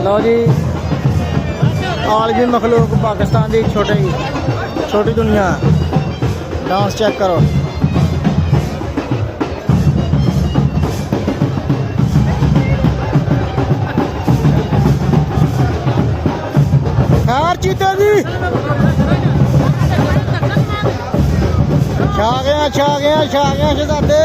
लो जी आलमी मखलूक पाकिस्तान की छोटी दुनिया डांस चेक करो। खैर चीते जी छा गया शहजादे।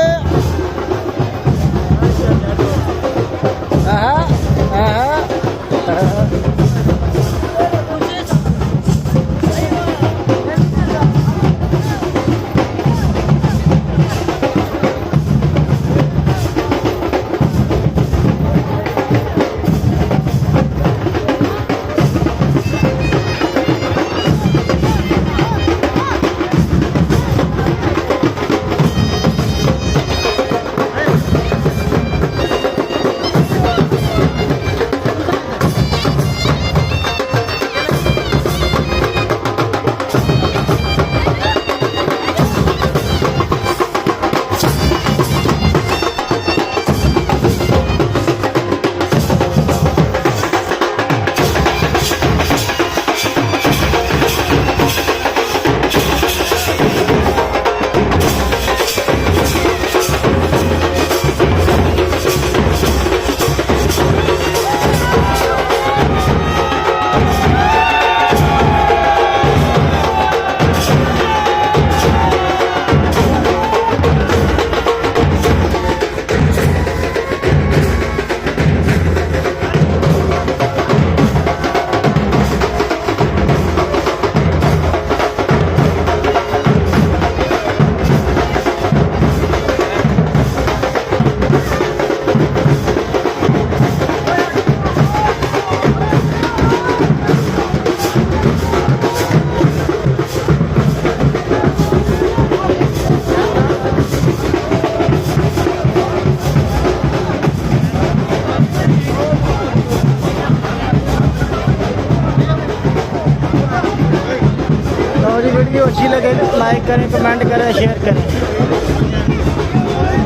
वीडियो अच्छी लगे लाइक करें, कमेंट करें, शेयर करें।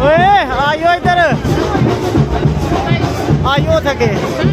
ओए आइयो इधर आइयो थके।